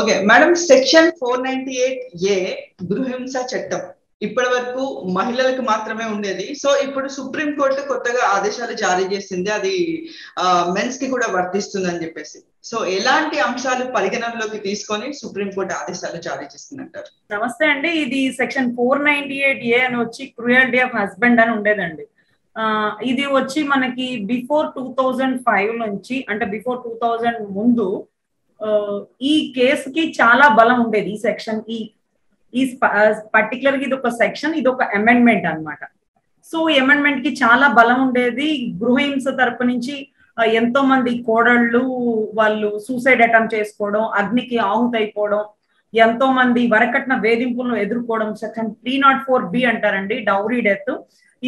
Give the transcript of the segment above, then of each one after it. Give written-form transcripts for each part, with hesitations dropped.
Okay madam, section 498A గృహహింస చట్టం ఇప్పటి వరకు మహిళలకు మాత్రమే ఉండేది. సో ఇప్పుడు సుప్రీం కోర్టు కొత్తగా ఆదేశాలు జారీ చేసింది, అది మెన్స్ కి కూడా వర్తిస్తుంది అని చెప్పేసి. సో ఎలాంటి అంశాలు పరిగణనలోకి తీసుకొని సుప్రీం కోర్టు ఆదేశాలు జారీ చేస్తుందంటారు? నమస్తే అండి. ఇది సెక్షన్ 498A అని వచ్చి క్రూయల్టీ ఆఫ్ హస్బెండ్ అని ఉండేదండి. ఇది వచ్చి మనకి బిఫోర్ 2005 నుంచి, అంటే బిఫోర్ 2000 ముందు ఈ కేసుకి చాలా బలం ఉండేది. ఈ సెక్షన్ ఈ పర్టికులర్ గా ఇది ఒక సెక్షన్, ఇది ఒక అమెండ్మెంట్ అన్నమాట. సో ఈ అమెండ్మెంట్ కి చాలా బలం ఉండేది. గృహహింస తరపు నుంచి ఎంతో మంది కోడళ్ళు వాళ్ళు సూసైడ్ అటెంప్ట్ చేసుకోవడం, అగ్నికి ఆహుతి అయిపోవడం, ఎంతో మంది వరకట్న వేధింపులను ఎదుర్కోవడం, సెక్షన్ 304B అంటారండి, డౌరీ డెత్.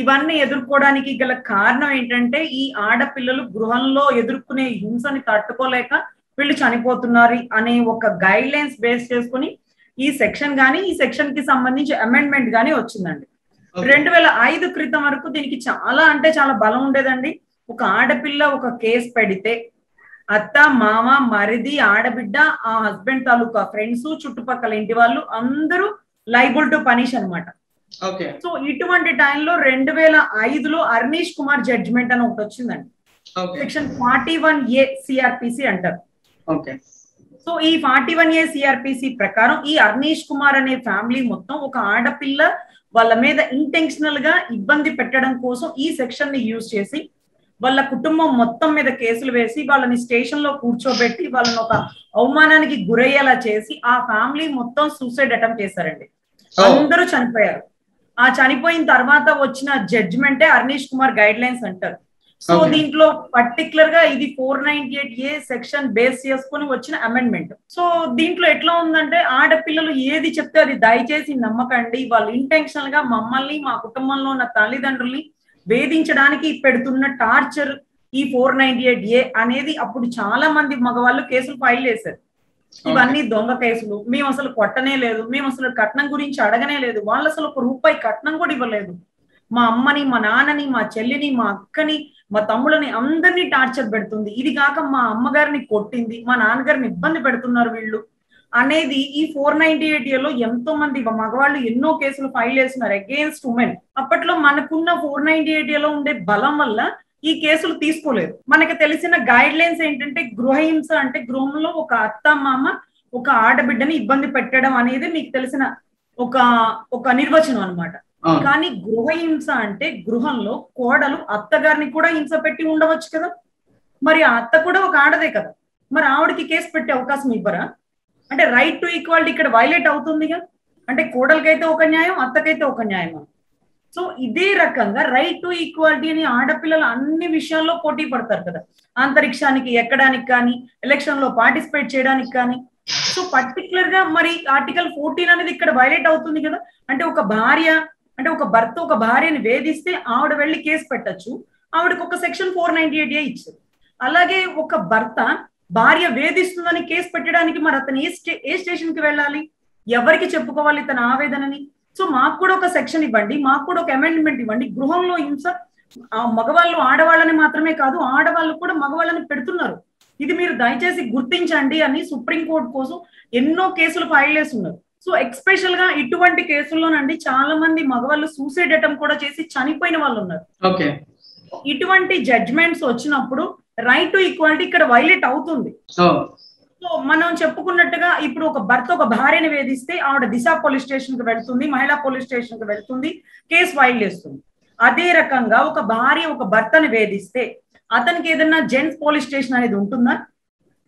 ఇవన్నీ ఎదుర్కోవడానికి గల కారణం ఏంటంటే ఈ ఆడపిల్లలు గృహంలో ఎదుర్కొనే హింసని తట్టుకోలేక వీళ్ళు చనిపోతున్నారు అనే ఒక గైడ్ లైన్స్ బేస్ చేసుకుని ఈ సెక్షన్ గానీ, ఈ సెక్షన్ కి సంబంధించి అమెండ్మెంట్ గానీ వచ్చిందండి. 2005 క్రితం వరకు దీనికి చాలా అంటే చాలా బలం ఉండేదండి. ఒక ఆడపిల్ల ఒక కేసు పెడితే అత్త, మామ, మరిది, ఆడబిడ్డ, ఆ హస్బెండ్ తాలూకా ఫ్రెండ్స్, చుట్టుపక్కల ఇంటి వాళ్ళు అందరూ లైబుల్ టు పనిష్ అనమాట. సో ఇటువంటి టైంలో 2005లో అర్నీష్ కుమార్ జడ్జిమెంట్ అని ఒకటి వచ్చిందండి. సెక్షన్ 41A CRPC అంటారు. సో ఈ 41A CRPC ప్రకారం ఈ అర్నీష్ కుమార్ అనే ఫ్యామిలీ మొత్తం ఒక ఆడపిల్ల వాళ్ళ మీద ఇంటెన్షనల్ గా ఇబ్బంది పెట్టడం కోసం ఈ సెక్షన్ ని యూజ్ చేసి వాళ్ళ కుటుంబం మొత్తం మీద కేసులు వేసి వాళ్ళని స్టేషన్ లో కూర్చోబెట్టి వాళ్ళని ఒక అవమానానికి గురయ్యేలా చేసి ఆ ఫ్యామిలీ మొత్తం సూసైడ్ అటెంప్ట్ చేశారండి. అందరూ చనిపోయారు. ఆ చనిపోయిన తర్వాత వచ్చిన జడ్జిమెంటే అర్నీష్ కుమార్ గైడ్ లైన్స్ అంటారు. సో దీంట్లో పర్టికులర్ గా ఇది 498A సెక్షన్ బేస్ చేసుకుని వచ్చిన అమెండ్మెంట్. సో దీంట్లో ఎట్లా ఉందంటే ఆడపిల్లలు ఏది చెప్తే అది దయచేసి నమ్మకండి, వాళ్ళు ఇంటెన్షనల్ గా మమ్మల్ని, మా కుటుంబంలో ఉన్న తల్లిదండ్రుల్ని వేధించడానికి పెడుతున్న టార్చర్ ఈ 498A అనేది. అప్పుడు చాలా మంది మగవాళ్ళు కేసులు ఫైల్ చేశారు. ఇవన్నీ దొంగ కేసులు, మేము అసలు కొట్టనే లేదు, మేము అసలు కట్నం గురించి అడగనే లేదు, వాళ్ళు అసలు ₹1 కట్నం కూడా ఇవ్వలేదు, మా అమ్మని, మా నాన్నని, మా చెల్లిని, మా అక్కని, మా తమ్ముళ్ళని అందరినీ టార్చర్ పెడుతుంది, ఇది కాక మా అమ్మగారిని కొట్టింది, మా నాన్నగారిని ఇబ్బంది పెడుతున్నారు వీళ్ళు అనేది ఈ 498Aలో ఎంతో మంది మగవాళ్ళు ఎన్నో కేసులు ఫైల్ చేస్తున్నారు అగేన్స్ట్ ఉమెన్. అప్పట్లో మనకున్న 498Aలో ఉండే బలం వల్ల ఈ కేసులు తీసుకోలేదు. మనకి తెలిసిన గైడ్ లైన్స్ ఏంటంటే గృహహింస అంటే గృహంలో ఒక అత్త, మామ ఒక ఆడబిడ్డని ఇబ్బంది పెట్టడం అనేది మీకు తెలిసిన ఒక నిర్వచనం అన్నమాట. కానీ గృహహింస అంటే గృహంలో కోడలు అత్తగారిని కూడా హింస పెట్టి ఉండవచ్చు కదా, మరి ఆ అత్త కూడా ఒక ఆడదే కదా, మరి ఆవిడకి కేసు పెట్టే అవకాశం ఇవ్వరా? అంటే రైట్ టు ఈక్వాలిటీ ఇక్కడ వైలేట్ అవుతుందిగా. అంటే కోడలకైతే ఒక న్యాయం, అత్తకైతే ఒక న్యాయం. సో ఇదే రకంగా రైట్ టు ఈక్వాలిటీ అని ఆడపిల్లలు అన్ని విషయాల్లో పోటీ పడతారు కదా, అంతరిక్షానికి ఎక్కడానికి కానీ, ఎలక్షన్ లో పార్టిసిపేట్ చేయడానికి కానీ. సో పర్టికులర్ గా మరి ఆర్టికల్ 14 అనేది ఇక్కడ వైలేట్ అవుతుంది కదా. అంటే ఒక భర్త ఒక భార్యని వేధిస్తే ఆవిడ వెళ్ళి కేసు పెట్టచ్చు, ఆవిడకి ఒక సెక్షన్ 498A ఇచ్చారు. అలాగే ఒక భర్త భార్య వేధిస్తుందని కేసు పెట్టడానికి మరి అతను ఏ స్టేషన్ కి వెళ్ళాలి, ఎవరికి చెప్పుకోవాలి తన ఆవేదనని? సో మాకు కూడా ఒక సెక్షన్ ఇవ్వండి, మాకు కూడా ఒక అమెండ్మెంట్ ఇవ్వండి. గృహంలో హింస మగవాళ్ళు ఆడవాళ్ళని మాత్రమే కాదు, ఆడవాళ్ళు కూడా మగవాళ్ళని పెడుతున్నారు, ఇది మీరు దయచేసి గుర్తించండి అని సుప్రీంకోర్టు కోసం ఎన్నో కేసులు ఫైల్ చేస్తున్నారు. సో ఎక్స్పెషల్ గా ఇటువంటి కేసుల్లోనండి చాలా మంది మగవాళ్ళు సూసైడ్ అటెంప్ట్ కూడా చేసి చనిపోయిన వాళ్ళు ఉన్నారు. ఇటువంటి జడ్జ్మెంట్స్ వచ్చినప్పుడు రైట్ టు ఈక్వాలిటీ ఇక్కడ వైలేట్ అవుతుంది. సో మనం చెప్పుకున్నట్టుగా ఇప్పుడు ఒక భర్త ఒక భార్యని వేధిస్తే ఆవిడ దిశ పోలీస్ స్టేషన్ కి వెళ్తుంది, మహిళా పోలీస్ స్టేషన్ కి వెళ్తుంది, కేసు ఫైల్ చేస్తుంది. అదే రకంగా ఒక భార్య ఒక భర్తని వేధిస్తే అతనికి ఏదైనా జెంట్స్ పోలీస్ స్టేషన్ అనేది ఉంటుందా?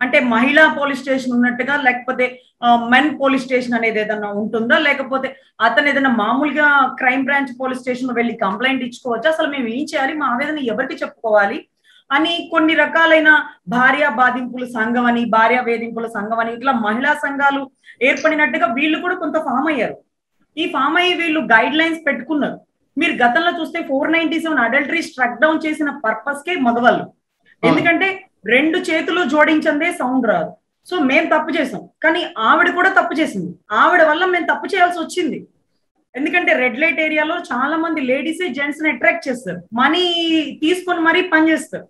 అంటే మహిళా పోలీస్ స్టేషన్ ఉన్నట్టుగా, లేకపోతే మెన్ పోలీస్ స్టేషన్ అనేది ఏదన్నా ఉంటుందా? లేకపోతే అతను ఏదైనా మామూలుగా క్రైమ్ బ్రాంచ్ పోలీస్ స్టేషన్ వెళ్ళి కంప్లైంట్ ఇచ్చుకోవచ్చా? అసలు మేము ఏం చేయాలి, మా ఆవేదన ఎవరికి చెప్పుకోవాలి అని కొన్ని రకాలైన భార్య బాధింపుల సంఘం అని, భార్య వేధింపుల సంఘం అని, ఇట్లా మహిళా సంఘాలు ఏర్పడినట్టుగా వీళ్ళు కూడా కొంత ఫామ్ అయ్యారు. ఈ ఫామ్ అయ్యి వీళ్ళు గైడ్ లైన్స్ పెట్టుకున్నారు. మీరు గతంలో చూస్తే 497 అడల్టరీ స్ట్రక్ డౌన్ చేసిన పర్పస్ కే మగవాళ్ళు, ఎందుకంటే 2 చేతులు జోడించందే సౌండ్ రాదు. సో మేము తప్పు చేసాం, కానీ ఆవిడ కూడా తప్పు చేసింది, ఆవిడ వల్ల మేము తప్పు చేయాల్సి వచ్చింది. ఎందుకంటే రెడ్ లైట్ ఏరియాలో చాలా మంది లేడీస్ జెంట్స్ ని అట్రాక్ట్ చేస్తారు, మనీ తీసుకొని మరీ పనిచేస్తారు.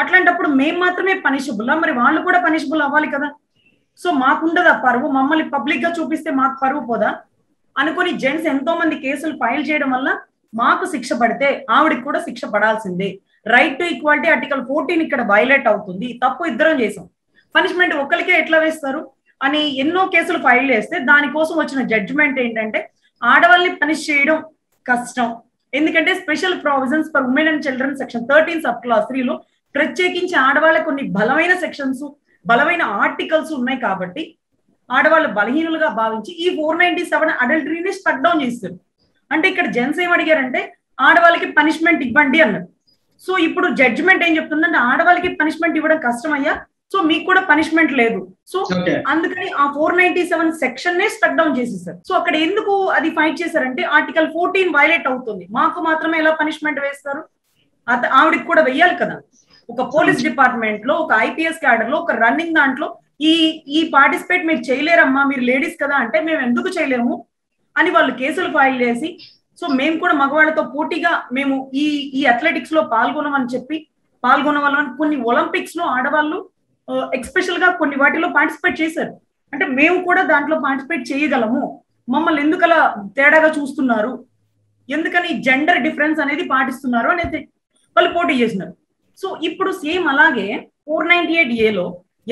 అట్లాంటప్పుడు మేము మాత్రమే పనిషబుల్, మరి వాళ్ళు కూడా పనిషబుల్ అవ్వాలి కదా. సో మాకుండదా పరువు, మమ్మల్ని పబ్లిక్ గా చూపిస్తే మాకు పరువు పోదా అనుకుని జెంట్స్ ఎంతో మంది కేసులు ఫైల్ చేయడం వల్ల మాకు శిక్ష పడితే ఆవిడకి కూడా శిక్ష పడాల్సిందే. రైట్ టు ఈక్వాలిటీ ఆర్టికల్ 14 ఇక్కడ వైలేట్ అవుతుంది, తప్పు ఇద్దరం చేసాం, పనిష్మెంట్ ఒక్కరికే ఎట్లా వేస్తారు అని ఎన్నో కేసులు ఫైల్ చేస్తే దానికోసం వచ్చిన జడ్జిమెంట్ ఏంటంటే ఆడవాళ్ళని పనిష్ చేయడం కష్టం, ఎందుకంటే special provisions for women and children section 13 sub class 3 లో ప్రత్యేకించి ఆడవాళ్ళకి కొన్ని బలమైన సెక్షన్స్, బలమైన ఆర్టికల్స్ ఉన్నాయి కాబట్టి ఆడవాళ్ళు బలహీనులుగా భావించి ఈ 497 అడల్టరీని స్టక్ డౌన్ చేస్తారు. అంటే ఇక్కడ జెంట్స్ ఏం అడిగారంటే ఆడవాళ్ళకి పనిష్మెంట్ ఇవ్వండి అన్నారు. సో ఇప్పుడు జడ్జిమెంట్ ఏం చెప్తుందంటే ఆడవాళ్ళకి పనిష్మెంట్ ఇవ్వడం కష్టమయ్యా, సో మీకు కూడా పనిష్మెంట్ లేదు. సో అందుకని ఆ 497 సెక్షన్ నే స్టక్ డౌన్ చేసేసారు. సో అక్కడ ఎందుకు అది ఫైట్ చేశారంటే ఆర్టికల్ 14 వైలేట్ అవుతుంది, మాకు మాత్రమే ఎలా పనిష్మెంట్ వేస్తారు, ఆవిడకి కూడా వెయ్యాలి కదా. ఒక పోలీస్ డిపార్ట్మెంట్ లో, ఒక ఐపీఎస్ క్యాడర్ లో, ఒక రన్నింగ్ దాంట్లో ఈ పార్టిసిపేట్ మీరు చేయలేరమ్మా, మీరు లేడీస్ కదా అంటే మేము ఎందుకు చేయలేము అని వాళ్ళు కేసులు ఫైల్ చేసి, సో మేము కూడా మగవాళ్ళతో పోటీగా మేము ఈ అథ్లెటిక్స్ లో పాల్గొనమని చెప్పి పాల్గొనవాళ్ళని కొన్ని ఒలింపిక్స్ లో ఆడవాళ్ళు ఎక్స్పెషల్ గా కొన్ని వాటిలో పార్టిసిపేట్ చేశారు. అంటే మేము కూడా దాంట్లో పార్టిసిపేట్ చేయగలము, మమ్మల్ని ఎందుకు అలా తేడాగా చూస్తున్నారు, ఎందుకని జెండర్ డిఫరెన్స్ అనేది పాటిస్తున్నారు అనేది వాళ్ళు పోటీ చేసినారు. సో ఇప్పుడు సేమ్ అలాగే 498A లో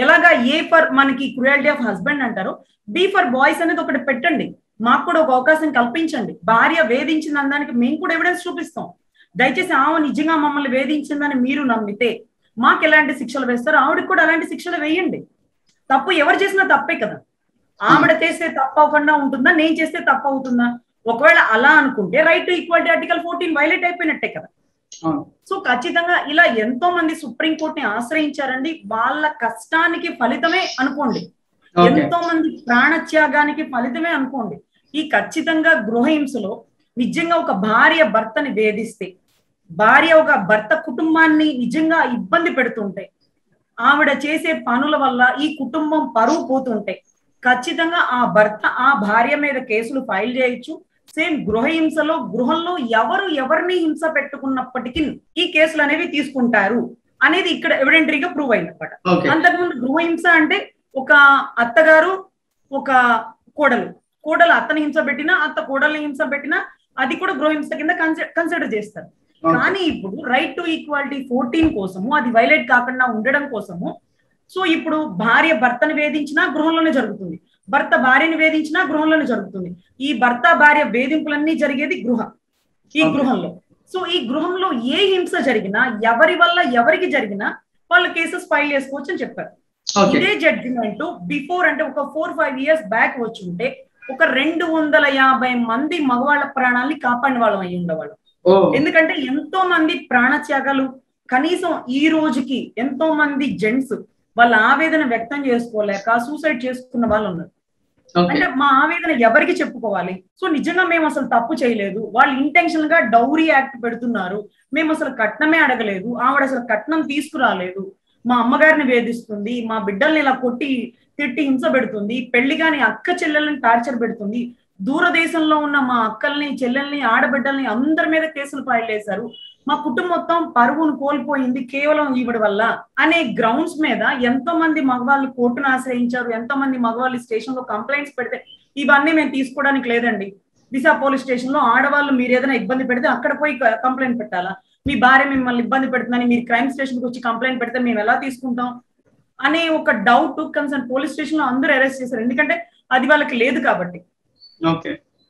ఎలాగా ఏ ఫర్ మనకి క్రూయల్టీ ఆఫ్ హస్బెండ్ అంటారు, బి ఫర్ బాయ్స్ అనేది ఒకటి పెట్టండి, మాకు కూడా ఒక అవకాశం కల్పించండి. భార్య వేధించిన దానికి మేము కూడా ఎవిడెన్స్ చూపిస్తాం, దయచేసి ఆమె నిజంగా మమ్మల్ని వేధించిందని మీరు నమ్మితే మాకు ఎలాంటి శిక్షలు వేస్తారో ఆవిడకి కూడా అలాంటి శిక్షలు వేయండి. తప్పు ఎవరు చేసినా తప్పే కదా, ఆవిడ చేస్తే తప్పు అవ్వకుండా ఉంటుందా, నేను చేస్తే తప్పు అవుతుందా? ఒకవేళ అలా అనుకుంటే right to equality article 14 violate అయిపోయినట్టే కదా. సో ఖచ్చితంగా ఇలా ఎంతో మంది సుప్రీంకోర్టు ని ఆశ్రయించారండి, వాళ్ళ కష్టానికి ఫలితమే అనుకోండి, ఎంతో మంది ప్రాణత్యాగానికి ఫలితమే అనుకోండి. ఈ ఖచ్చితంగా గృహహింసలో నిజంగా ఒక భార్య భర్తని వేధిస్తే, భార్య ఒక భర్త కుటుంబాన్ని నిజంగా ఇబ్బంది పెడుతుంటే, ఆవిడ చేసే పనుల వల్ల ఈ కుటుంబం పరువు పోతుంటే ఖచ్చితంగా ఆ భర్త ఆ భార్య మీద కేసులు ఫైల్ చేయొచ్చు. సేమ్ గృహహింసలో గృహంలో ఎవరిని హింస పెట్టుకున్నప్పటికీ ఈ కేసులు అనేవి తీసుకుంటారు అనేది ఇక్కడ ఎవిడెంటరీగా ప్రూవ్ అయిందన్నమాట. అంతకుముందు గృహహింస అంటే ఒక అత్తగారు ఒక కోడలు అత్తని హింస పెట్టినా, అత్త కోడల్ని హింస పెట్టినా అది కూడా గృహహింస కింద కన్సిడర్ చేస్తారు. కానీ ఇప్పుడు రైట్ టు ఈక్వాలిటీ 14 కోసము, అది వైలేట్ కాకుండా ఉండడం కోసము, సో ఇప్పుడు భార్య భర్తని వేధించినా గృహంలోనే జరుగుతుంది, భర్త భార్యని వేధించినా గృహంలోనే జరుగుతుంది. ఈ భర్త భార్య వేధింపులన్నీ జరిగేది ఈ గృహంలో. సో ఈ గృహంలో ఏ హింస జరిగినా, ఎవరి వల్ల ఎవరికి జరిగినా వాళ్ళు కేసెస్ ఫైల్ చేసుకోవచ్చు అని చెప్పారు. ఇదే జడ్జిమెంట్ బిఫోర్ అంటే ఒక 4-5 years బ్యాక్ వచ్చి ఉంటే ఒక 250 మంది మగవాళ్ళ ప్రాణాలని కాపాడిన వాళ్ళం అయి ఉండేవాళ్ళు. ఎందుకంటే ఎంతో మంది ప్రాణత్యాగాలు, కనీసం ఈ రోజుకి ఎంతో మంది జెంట్స్ వాళ్ళ ఆవేదన వ్యక్తం చేసుకోలేక సూసైడ్ చేసుకున్న వాళ్ళు ఉన్నారు. అంటే మా ఆవేదన ఎవరికి చెప్పుకోవాలి? సో నిజంగా మేము అసలు తప్పు చేయలేదు, వాళ్ళు ఇంటెన్షనల్ గా డౌరీ యాక్ట్ పెడుతున్నారు, మేము అసలు కట్నమే అడగలేదు, ఆవిడ అసలు కట్నం తీసుకురాలేదు, మా అమ్మగారిని వేధిస్తుంది, మా బిడ్డల్ని ఇలా కొట్టి తిట్టి హింస పెడుతుంది, పెళ్లి కాని అక్క చెల్లెల్ని టార్చర్ పెడుతుంది, దూరదేశంలో ఉన్న మా అక్కల్ని చెల్లెల్ని ఆడబిడ్డల్ని అందరి మీద కేసులు ఫైల్ చేశారు, మా కుటుంబం మొత్తం పరువును కోల్పోయింది కేవలం ఈవిడ వల్ల అనే గ్రౌండ్స్ మీద ఎంతో మంది మగవాళ్ళు కోర్టును ఆశ్రయించారు, ఎంతో మంది మగవాళ్ళు స్టేషన్ లో కంప్లైంట్స్ పెడితే ఇవన్నీ మేము తీసుకోవడానికి లేదండి, దిశ పోలీస్ స్టేషన్ లో ఆడవాళ్ళు మీరు ఏదైనా ఇబ్బంది పెడితే అక్కడ పోయి కంప్లైంట్ పెట్టాలా, మీ భార్య మిమ్మల్ని ఇబ్బంది పెడుతుందని మీరు క్రైమ్ స్టేషన్ కి వచ్చి కంప్లైంట్ పెడితే మేము ఎలా తీసుకుంటాం అనే ఒక డౌట్ కన్సర్న్ పోలీస్ స్టేషన్ లో అందరూ అరెస్ట్ చేశారు, ఎందుకంటే అది వాళ్ళకి లేదు కాబట్టి.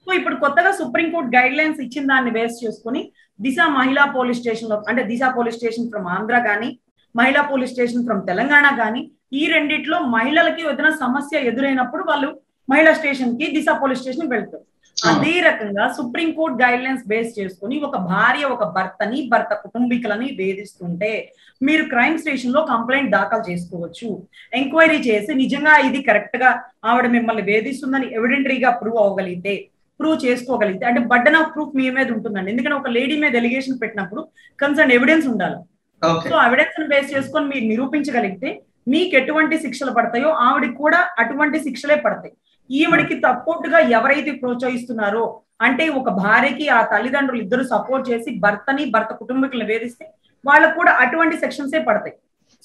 సో ఇప్పుడు కొత్తగా సుప్రీంకోర్టు గైడ్ లైన్స్ ఇచ్చిన దాన్ని బేస్ చేసుకుని దిశ మహిళా పోలీస్ స్టేషన్ లో, అంటే దిశ పోలీస్ స్టేషన్ ఫ్రమ్ ఆంధ్ర కానీ, మహిళా పోలీస్ స్టేషన్ ఫ్రమ్ తెలంగాణ కానీ, ఈ రెండిట్లో మహిళలకి ఏదైనా సమస్య ఎదురైనప్పుడు వాళ్ళు మహిళా స్టేషన్ కి, దిశ పోలీస్ స్టేషన్ కి వెళ్తారు. అదే రకంగా సుప్రీంకోర్టు గైడ్ లైన్స్ బేస్ చేసుకుని ఒక భార్య ఒక భర్తని, భర్త కుటుంబీకులని వేధిస్తుంటే మీరు క్రైమ్ స్టేషన్ లో కంప్లైంట్ దాఖలు చేసుకోవచ్చు. ఎంక్వైరీ చేసి నిజంగా ఇది కరెక్ట్ గా ఆవిడ మిమ్మల్ని వేధిస్తుందని ఎవిడెంటరీగా ప్రూవ్ చేసుకోగలిగితే, అంటే బర్డెన్ ఆఫ్ ప్రూఫ్ మీ మీద ఉంటుందండి, ఎందుకంటే ఒక లేడీ మీద ఎలిగేషన్ పెట్టినప్పుడు కన్సర్న్ ఎవిడెన్స్ ఉండాలి. సో ఎవిడెన్స్ బేస్ చేసుకొని మీరు నిరూపించగలిగితే మీకు ఎటువంటి శిక్షలు పడతాయో ఆవిడకి కూడా అటువంటి శిక్షలే పడతాయి. ఈవిడికి సపోర్ట్ గా ఎవరైతే ప్రోత్సహిస్తున్నారో, అంటే ఒక భార్యకి ఆ తల్లిదండ్రులు ఇద్దరు సపోర్ట్ చేసి భర్త కుటుంబీకులను వేధిస్తే వాళ్ళకు కూడా అటువంటి సెక్షన్సే పడతాయి.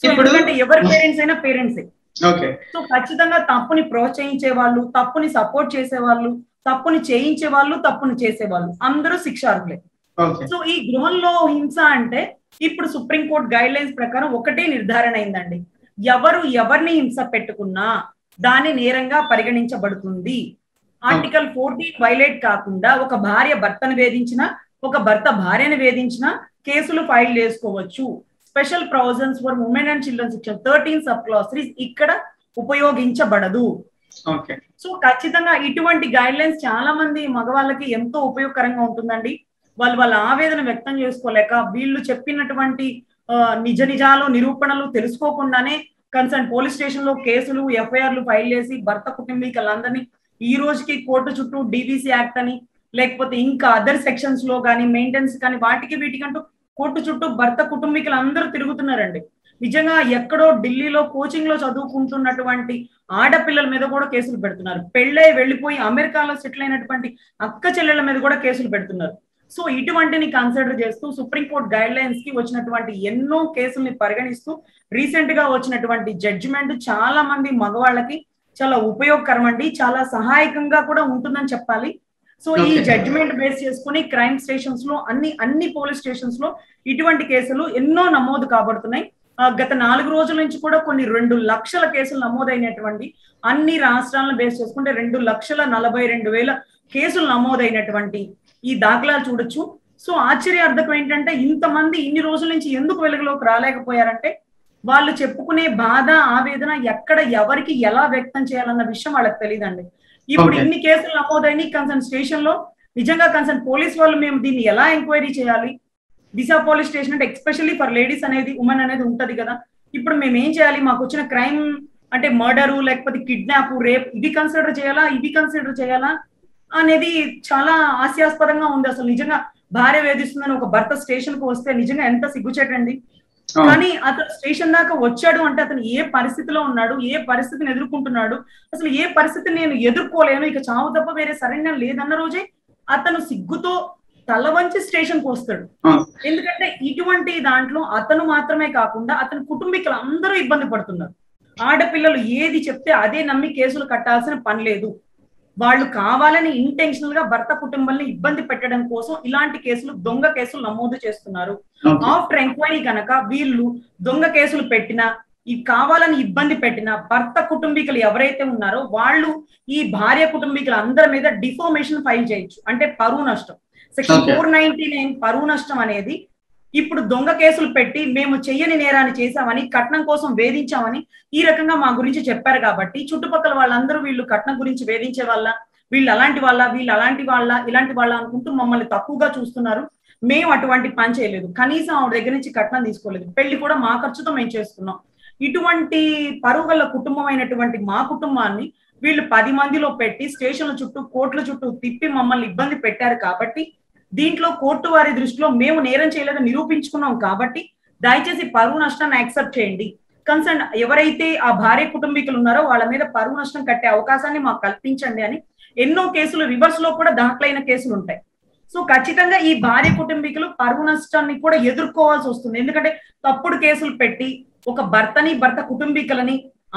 సో ఎందుకంటే ఎవరి పేరెంట్స్ అయినా పేరెంట్సే. సో ఖచ్చితంగా తప్పుని ప్రోత్సహించే వాళ్ళు, తప్పుని సపోర్ట్ చేసే వాళ్ళు, తప్పుని చేయించే వాళ్ళు, తప్పుని చేసేవాళ్ళు అందరూ శిక్షార్హులే. సో ఈ గృహంలో హింస అంటే ఇప్పుడు సుప్రీంకోర్టు గైడ్ లైన్స్ ప్రకారం ఒకటే నిర్ధారణ అయిందండి, ఎవరు ఎవరిని హింస పెట్టుకున్నా దాని నేరంగా పరిగణించబడుతుంది. ఆర్టికల్ 14 వైలేట్ కాకుండా ఒక భార్య భర్తను వేధించిన, ఒక భర్త భార్యను వేధించిన కేసులు ఫైల్ చేసుకోవచ్చు. Special provisions for women and children section 13 sub class 3 ఇక్కడ ఉపయోగించబడదు. సో ఖచ్చితంగా ఇటువంటి గైడ్ లైన్స్ చాలా మంది మగవాళ్ళకి ఎంతో ఉపయోగకరంగా ఉంటుందండి. వాళ్ళ ఆవేదన వ్యక్తం చేసుకోలేక వీళ్ళు చెప్పినటువంటి నిజ నిజాలు నిరూపణలు తెలుసుకోకుండానే కన్సర్న్ పోలీస్ స్టేషన్ లో కేసులు ఎఫ్ఐఆర్లు ఫైల్ చేసి భర్త కుటుంబీకులందరినీ ఈ రోజుకి కోర్టు చుట్టూ డివిసి యాక్ట్ అని లేకపోతే ఇంకా అదర్ సెక్షన్స్ లో కానీ మెయింటెనెన్స్ కానీ వాటికి వీటికంటూ కోర్టు చుట్టూ భర్త కుటుంబీకులు అందరూ తిరుగుతున్నారండి. నిజంగా ఎక్కడో ఢిల్లీలో కోచింగ్ లో చదువుకుంటున్నటువంటి ఆడపిల్లల మీద కూడా కేసులు పెడుతున్నారు. పెళ్ళై వెళ్ళిపోయి అమెరికాలో సెటిల్ అయినటువంటి అక్క చెల్లెల మీద కూడా కేసులు పెడుతున్నారు. సో ఇటువంటిని కన్సిడర్ చేస్తూ సుప్రీంకోర్టు గైడ్ లైన్స్ కి వచ్చినటువంటి ఎన్నో కేసుల్ని పరిగణిస్తూ రీసెంట్ గా వచ్చినటువంటి జడ్జిమెంట్ చాలా మంది మగవాళ్ళకి చాలా ఉపయోగకరం అండి, చాలా సహాయకంగా కూడా ఉంటుందని చెప్పాలి. సో ఈ జడ్జిమెంట్ బేస్ చేసుకుని క్రైమ్ స్టేషన్స్ లో అన్ని పోలీస్ స్టేషన్స్ లో ఇటువంటి కేసులు ఎన్నో నమోదు కాబడుతున్నాయి. గత 4 రోజుల నుంచి కూడా కొన్ని 2 లక్షల కేసులు నమోదైనటువంటి అన్ని రాష్ట్రాలను బేస్ చేసుకుంటే 2,42,000 కేసులు నమోదైనటువంటి ఈ దాఖలాలు చూడొచ్చు. సో ఆశ్చర్యార్థకం ఏంటంటే ఇంతమంది ఇన్ని రోజుల నుంచి ఎందుకు వెలుగులోకి రాలేకపోయారంటే వాళ్ళు చెప్పుకునే బాధ ఆవేదన ఎక్కడ ఎవరికి ఎలా వ్యక్తం చేయాలన్న విషయం వాళ్ళకి తెలియదండి. ఇప్పుడు ఇన్ని కేసులు నమోదైన కన్సర్న్ స్టేషన్ లో నిజంగా కన్సర్న్ పోలీస్ వాళ్ళు మేము దీన్ని ఎలా ఎంక్వైరీ చేయాలి, దిశ పోలీస్ స్టేషన్ అంటే ఎక్స్పెషల్లీ ఫర్ లేడీస్ అనేది ఉమెన్ అనేది ఉంటది కదా, ఇప్పుడు మేము ఏం చేయాలి, మాకు వచ్చిన క్రైమ్ అంటే మర్డరు లేకపోతే కిడ్నాప్ రేప్ ఇవి కన్సిడర్ చేయాలా అనేది చాలా హాస్యాస్పదంగా ఉంది. అసలు నిజంగా భార్య వేధిస్తుందని ఒక భర్త స్టేషన్ కు వస్తే నిజంగా ఎంత సిగ్గుచేటండి. కానీ అతను స్టేషన్ దాకా వచ్చాడు అంటే అతను ఏ పరిస్థితిలో ఉన్నాడు, ఏ పరిస్థితిని ఎదుర్కొంటున్నాడు, అసలు ఏ పరిస్థితిని నేను ఎదుర్కోలేను, ఇక చావు తప్ప వేరే సరైన లేదన్న రోజే అతను సిగ్గుతో తల వంచి స్టేషన్ కు వస్తాడు. ఎందుకంటే ఇటువంటి దాంట్లో అతను మాత్రమే కాకుండా అతని కుటుంబీకులు అందరూ ఇబ్బంది పడుతున్నారు. ఆడపిల్లలు ఏది చెప్తే అదే నమ్మి కేసులు కట్టాల్సిన పని లేదు. వాళ్ళు కావాలని ఇంటెన్షనల్ గా భర్త కుటుంబాన్ని ఇబ్బంది పెట్టడం కోసం ఇలాంటి కేసులు దొంగ కేసులు నమోదు చేస్తున్నారు. ఆఫ్టర్ ఎంక్వైరీ కనుక వీళ్ళు దొంగ కేసులు పెట్టినా ఈ కావాలని ఇబ్బంది పెట్టిన భర్త కుటుంబీకులు ఎవరైతే ఉన్నారో వాళ్ళు ఈ భార్య కుటుంబీకుల అందరి మీద డిఫామేషన్ ఫైల్ చేయొచ్చు. అంటే పరువు నష్టం సెక్షన్ 499 పరువు నష్టం అనేది ఇప్పుడు దొంగ కేసులు పెట్టి మేము చెయ్యని నేరాన్ని చేశామని కట్నం కోసం వేధించామని ఈ రకంగా మా గురించి చెప్పారు కాబట్టి చుట్టుపక్కల వాళ్ళందరూ వీళ్ళు కట్నం గురించి వేధించే వాళ్ళ, వీళ్ళు అలాంటి వాళ్ళ ఇలాంటి వాళ్ళ అనుకుంటూ మమ్మల్ని తక్కువగా చూస్తున్నారు. మేము అటువంటి పని చేయలేదు, కనీసం ఆవిడ దగ్గర నుంచి కట్నం తీసుకోలేదు, పెళ్లి కూడా మా ఖర్చుతో మేము చేస్తున్నాం. ఇటువంటి పరువుగల కుటుంబం అయినటువంటి మా కుటుంబాన్ని వీళ్ళు 10 మందిలో పెట్టి స్టేషన్ల చుట్టూ కోర్టుల చుట్టూ తిప్పి మమ్మల్ని ఇబ్బంది పెట్టారు కాబట్టి దీంట్లో కోర్టు వారి దృష్టిలో మేము నేరం చేయలేదని నిరూపించుకున్నాం కాబట్టి దయచేసి పరువు నష్టాన్ని యాక్సెప్ట్ చేయండి. కన్సర్న్ ఎవరైతే ఆ భార్య కుటుంబీకులు ఉన్నారో వాళ్ళ మీద పరువు నష్టం కట్టే అవకాశాన్ని మాకు కల్పించండి అని ఎన్నో కేసులు రివర్స్ లో కూడా దాఖలైన కేసులు ఉంటాయి. సో ఖచ్చితంగా ఈ భార్య కుటుంబీకులు పరువు నష్టాన్ని కూడా ఎదుర్కోవాల్సి వస్తుంది. ఎందుకంటే తప్పుడు కేసులు పెట్టి ఒక భర్త కుటుంబీకులని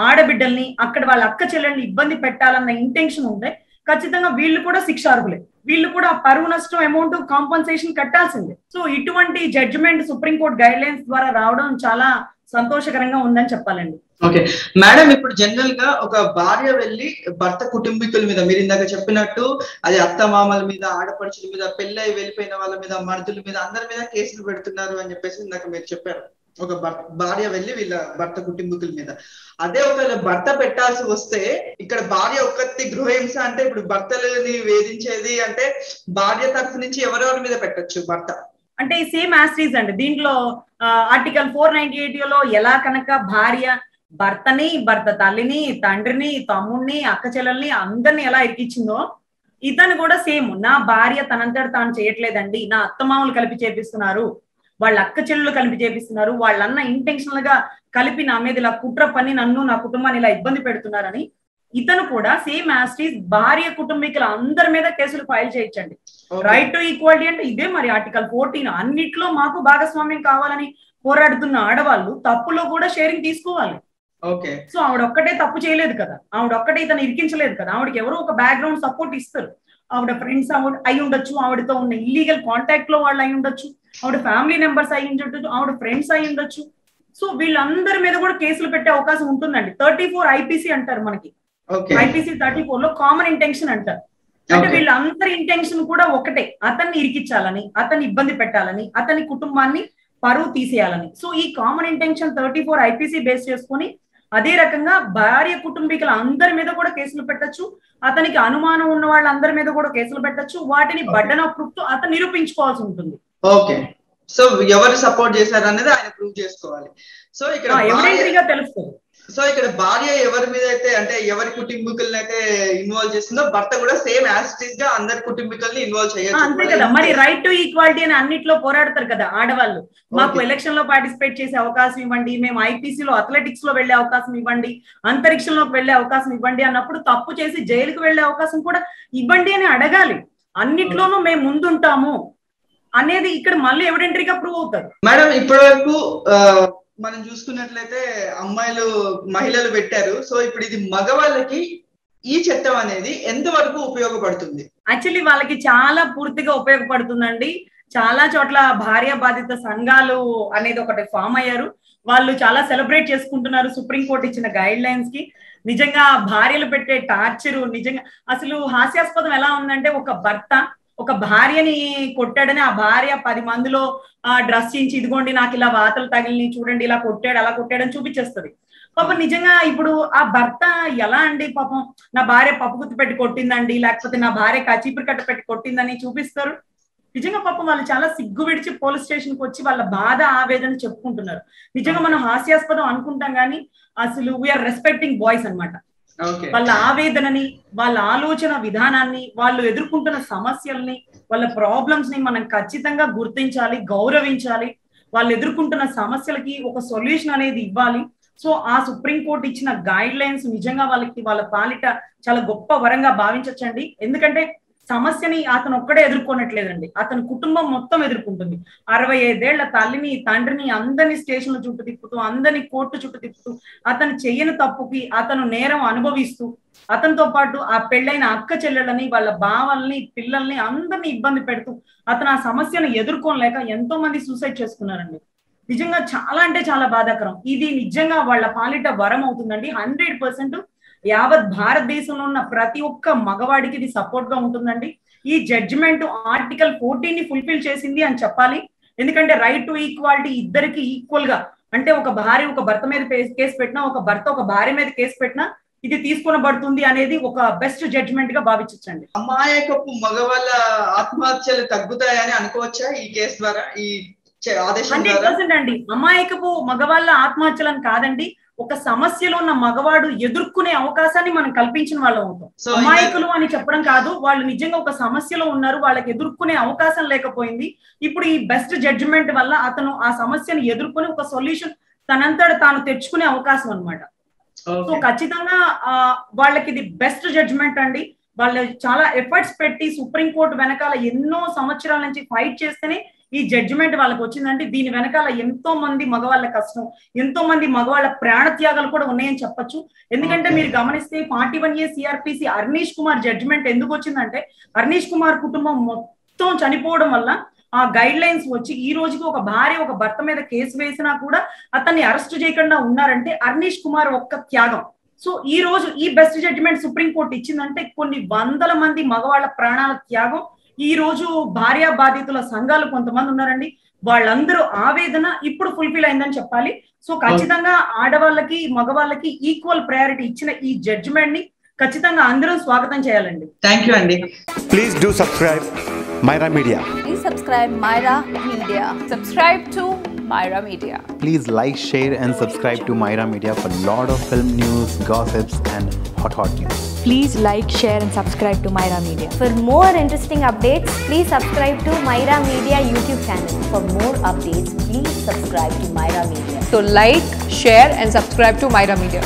ఆడబిడ్డల్ని అక్కడ వాళ్ళ అక్క చెల్లెల్ని ఇబ్బంది పెట్టాలన్న ఇంటెన్షన్ ఉంటే ఖచ్చితంగా వీళ్ళు కూడా శిక్షార్హులే, వీళ్ళు కూడా పరువు నష్టం అమౌంట్ కాంపన్సేషన్ కట్టాల్సిందే. సో ఇటువంటి జడ్జిమెంట్ సుప్రీంకోర్టు గైడ్ లైన్స్ ద్వారా రావడం చాలా సంతోషకరంగా ఉందని చెప్పాలండి. ఓకే మేడం, ఇప్పుడు జనరల్ గా ఒక భార్య వెళ్ళి భర్త కుటుంబీకుల మీద మీరు ఇందాక చెప్పినట్టు అది అత్త మామల మీద, ఆడపడుచుల మీద, పెళ్ళై వెళ్ళిపోయిన వాళ్ళ మీద, మరుదుల మీద, అందరి మీద కేసులు పెడుతున్నారు అని చెప్పేసి ఇందాక మీరు చెప్పారు. ఒక భార్య వెళ్ళి వీళ్ళ భర్త కుటుంబీకుల మీద, అదే ఒకవేళ భర్త పెట్టాల్సి వస్తే ఇక్కడ భార్య ఒక్కటి గృహహింస అంటే ఇప్పుడు భర్తలని వేధించేది అంటే భార్య తరఫు నుంచి ఎవరెవరి మీద పెట్టచ్చు భర్త అంటే సేమ్ యాస్టీజ్ అండి. దీంట్లో ఆర్టికల్ 498 లో ఎలా కనుక భార్య భర్తని, భర్త తల్లిని, తండ్రిని, తమ్ముడిని, అక్క చెల్లెల్ని అందరిని ఎలా ఇరికిచ్చిందో ఇతను కూడా సేమ్, నా భార్య తనంతట తాను చేయట్లేదండి, నా అత్తమామలు కలిపి చేపిస్తున్నారు, వాళ్ళ అక్క చెల్లెలు కలిపి చేపిస్తున్నారు, వాళ్ళన్న ఇంటెన్షనల్ గా కలిపి నా మీద ఇలా కుట్ర పని నన్ను నా కుటుంబాన్ని ఇలా ఇబ్బంది పెడుతున్నారని ఇతను కూడా సేమ్ యాస్టీజ్ భార్య కుటుంబీకుల అందరి మీద కేసులు ఫైల్ చేయొచ్చండి. రైట్ టు ఈక్వాలిటీ అంటే ఇదే మరి ఆర్టికల్ 14 అన్నిట్లో మాకు భాగస్వామ్యం కావాలని పోరాడుతున్న ఆడవాళ్ళు తప్పులో కూడా షేరింగ్ తీసుకోవాలి. ఓకే. సో ఆవిడ ఒక్కటే తప్పు చేయలేదు కదా, ఆవిడ ఒక్కటే ఇతను ఇరికించలేదు కదా, ఆవిడకి ఎవరో ఒక బ్యాక్గ్రౌండ్ సపోర్ట్ ఇస్తారు. ఆవిడ ఫ్రెండ్స్ అయి ఉండొచ్చు, ఆవిడతో ఉన్న ఇల్లీగల్ కాంటాక్ట్ లో వాళ్ళు అయి ఉండొచ్చు, ఆవిడ ఫ్యామిలీ మెంబర్స్ అయి ఉండొచ్చు, ఆవిడ ఫ్రెండ్స్ అయి ఉండొచ్చు. సో వీళ్ళందరి మీద కూడా కేసులు పెట్టే అవకాశం ఉంటుందండి. 34 IPC అంటారు మనకి, IPC 34 లో కామన్ ఇంటెన్షన్ అంటారు. అంటే వీళ్ళందరి ఇంటెన్షన్ కూడా ఒకటే, అతన్ని ఇరికించాలని, అతన్ని ఇబ్బంది పెట్టాలని, అతని కుటుంబాన్ని పరువు తీసేయాలని. సో ఈ కామన్ ఇంటెన్షన్ 34 IPC బేస్ చేసుకుని అదే రకంగా భార్య కుటుంబీకుల అందరి మీద కూడా కేసులు పెట్టచ్చు, అతనికి అనుమానం ఉన్న వాళ్ళందరి మీద కూడా కేసులు పెట్టచ్చు. వాటిని బర్డెన్ ఆఫ్ ప్రూఫ్ తో అతను నిరూపించుకోవాల్సి ఉంటుంది. ఓకే. సో ఎవరు సపోర్ట్ చేశారు అనేది ఆయన ప్రూవ్ చేసుకోవాలి. సో ఇక్కడ ఎవిడెంటరీగా తెలుస్తుంది. సో ఇక్కడ భార్య ఎవరి మీద అయితే, అంటే ఎవరి కుటుంబీకులను అయితే ఇన్వాల్వ్ చేస్తుందో, భర్త కూడా సేమ్ యాసిటీస్ గా అందరి కుటుంబీకుల్ని ఇన్వాల్వ్ చేయొచ్చు. అంతే కదా. మరి రైట్ టు ఈక్వాలిటీ అని అన్నిట్లో పోరాడతారు కదా ఆడవాళ్ళు. మాకు ఎలక్షన్ లో పార్టిసిపేట్ చేసే అవకాశం ఇవ్వండి, మేము IPC లో అథ్లెటిక్స్ లో వెళ్లే అవకాశం ఇవ్వండి, అంతరిక్షంలోకి వెళ్లే అవకాశం ఇవ్వండి అన్నప్పుడు తప్పు చేసి జైలుకు వెళ్లే అవకాశం కూడా ఇవ్వండి అని అడగాలి. అన్నిట్లోనూ మేము ముందుంటాము అనేది ఇక్కడ మళ్ళీ ఎవిడెంటరీగా ప్రూవ్ అవుతారు. మేడం ఇప్పటి వరకు మనం చూసుకున్నట్లయితే మహిళలు పెట్టారు. సో ఇప్పుడు ఇది మగవాళ్ళకి ఈ చట్టం అనేది ఎంతవరకు ఉపయోగపడుతుంది? యాక్చువల్లీ వాళ్ళకి చాలా పూర్తిగా ఉపయోగపడుతుందండి. చాలా చోట్ల భార్య బాధిత సంఘాలు అనేది ఒకటి ఫామ్ అయ్యారు. వాళ్ళు చాలా సెలబ్రేట్ చేసుకుంటున్నారు సుప్రీంకోర్టు ఇచ్చిన గైడ్ లైన్స్ కి. నిజంగా భార్యలు పెట్టే టార్చరు నిజంగా అసలు హాస్యాస్పదం ఎలా ఉందంటే, ఒక భర్త ఒక భార్యని కొట్టాడని ఆ భార్య 10 మందిలో డ్రెస్ చేయించి, ఇదిగోండి నాకు ఇలా వాతలు తగిలి, చూడండి ఇలా కొట్టాడు అలా కొట్టాడని చూపించేస్తుంది. పాపం నిజంగా ఇప్పుడు ఆ భర్త ఎలా అండి, పాపం నా భార్య పప్పు గుత్తి పెట్టి కొట్టిందండి, లేకపోతే నా భార్య చీపురు కట్ట పెట్టి కొట్టిందని చూపిస్తారు. నిజంగా పాపం వాళ్ళు చాలా సిగ్గు విడిచి పోలీస్ స్టేషన్ కి వచ్చి వాళ్ళ బాధ ఆవేదన చెప్పుకుంటున్నారు. నిజంగా మనం హాస్యాస్పదం అనుకుంటాం కానీ అసలు వీఆర్ రెస్పెక్టింగ్ బాయ్స్ అన్నమాట. వాళ్ళ ఆవేదనని, వాళ్ళ ఆలోచన విధానాన్ని, వాళ్ళు ఎదుర్కొంటున్న సమస్యల్ని, వాళ్ళ ప్రాబ్లమ్స్ ని మనం ఖచ్చితంగా గుర్తించాలి, గౌరవించాలి. వాళ్ళు ఎదుర్కొంటున్న సమస్యలకి ఒక సొల్యూషన్ అనేది ఇవ్వాలి. సో ఆ సుప్రీంకోర్టు ఇచ్చిన గైడ్ లైన్స్ నిజంగా వాళ్ళ పాలిట చాలా గొప్ప వరంగా భావించచ్చండి. ఎందుకంటే సమస్యని అతను ఒక్కడే ఎదుర్కొనట్లేదండి, అతని కుటుంబం మొత్తం ఎదుర్కొంటుంది. 65 ఏళ్ల తల్లిని తండ్రిని అందరినీ స్టేషన్ల చుట్టూ తిప్పుతూ, అందరినీ కోర్టు చుట్టూ తిప్పుతూ, అతను చెయ్యని తప్పుకి అతను నేరం అనుభవిస్తూ, అతనితో పాటు ఆ పెళ్ళైన అక్క చెల్లెళ్ళని, వాళ్ళ బావల్ని, పిల్లల్ని అందరినీ ఇబ్బంది పెడుతూ అతను ఆ సమస్యను ఎదుర్కోలేక ఎంతో మంది సూసైడ్ చేసుకున్నారండి. నిజంగా చాలా అంటే చాలా బాధాకరం. ఇది నిజంగా వాళ్ళ పాలిట వరం అవుతుందండి. 100% యావత్ భారతదేశంలో ఉన్న ప్రతి ఒక్క మగవాడికి ఇది సపోర్ట్ గా ఉంటుందండి. ఈ జడ్జిమెంట్ ఆర్టికల్ 14 ని ఫుల్ఫిల్ చేసింది అని చెప్పాలి. ఎందుకంటే రైట్ టు ఈక్వాలిటీ ఇద్దరికి ఈక్వల్ గా, అంటే ఒక భార్య ఒక భర్త మీద కేసు పెట్టినా, ఒక భర్త ఒక భార్య మీద కేసు పెట్టినా ఇది తీసుకొనబడుతుంది అనేది ఒక బెస్ట్ జడ్జిమెంట్ గా భావించండి. అమాయకపు మగవాళ్ళ ఆత్మహత్యలు తగ్గుతాయని అనుకోవచ్చా ఈ కేసు ద్వారా, ఈ ఆదేశం ద్వారా? 100% అండి. అమాయకపు మగవాళ్ళ ఆత్మహత్యలను కాదండి, ఒక సమస్యలో ఉన్న మగవాడు ఎదుర్కొనే అవకాశాన్ని మనం కల్పించిన వాళ్ళం అవుతాం. అమాయకులు అని చెప్పడం కాదు, వాళ్ళు నిజంగా ఒక సమస్యలో ఉన్నారు, వాళ్ళకి ఎదుర్కొనే అవకాశం లేకపోయింది. ఇప్పుడు ఈ బెస్ట్ జడ్జిమెంట్ వల్ల అతను ఆ సమస్యను ఎదుర్కొని ఒక సొల్యూషన్ తనంతట తాను తెచ్చుకునే అవకాశం అన్నమాట. సో ఖచ్చితంగా వాళ్ళకి ఇది బెస్ట్ జడ్జిమెంట్ అండి. వాళ్ళు చాలా ఎఫర్ట్స్ పెట్టి సుప్రీంకోర్టు వెనకాల ఎన్నో సంవత్సరాల నుంచి ఫైట్ చేస్తేనే ఈ జడ్జిమెంట్ వాళ్ళకి వచ్చిందంటే దీని వెనకాల ఎంతో మంది మగవాళ్ళ కష్టం, ఎంతో మంది మగవాళ్ళ ప్రాణ త్యాగాలు కూడా ఉన్నాయని చెప్పొచ్చు. ఎందుకంటే మీరు గమనిస్తే 41A CRPC అర్నీష్ కుమార్ జడ్జిమెంట్ ఎందుకు వచ్చిందంటే, అర్నీష్ కుమార్ కుటుంబం మొత్తం చనిపోవడం వల్ల ఆ గైడ్ లైన్స్ వచ్చి ఈ రోజుకి ఒక భార్య ఒక భర్త మీద కేసు వేసినా కూడా అతన్ని అరెస్ట్ చేయకుండా ఉన్నారంటే అర్నీష్ కుమార్ ఒక్క త్యాగం. సో ఈ రోజు ఈ బెస్ట్ జడ్జిమెంట్ సుప్రీంకోర్టు ఇచ్చిందంటే కొన్ని వందల మంది మగవాళ్ళ ప్రాణాల త్యాగం. ఈ రోజు భార్య బాధితుల సంఘాలు కొంతమంది ఉన్నారండి, వాళ్ళందరూ ఆవేదన ఇప్పుడు ఫుల్ఫిల్ అయిందని చెప్పాలి. సో ఖచ్చితంగా ఆడవాళ్ళకి మగవాళ్ళకి ఈక్వల్ ప్రయారిటీ ఇచ్చిన ఈ జడ్జిమెంట్ ని ఖచ్చితంగా అందరూ స్వాగతం చేయాలండి. థ్యాంక్ యూ అండి. Please do subscribe Myra Media. Please subscribe Myra Media. Subscribe to Myra Media. Please like, share and subscribe to Myra Media for lot of film news, gossips and hot news. Please like, share and subscribe to Myra Media. For more interesting updates, please subscribe to Myra Media YouTube channel. For more updates, please subscribe to Myra Media. So like, share and subscribe to Myra Media.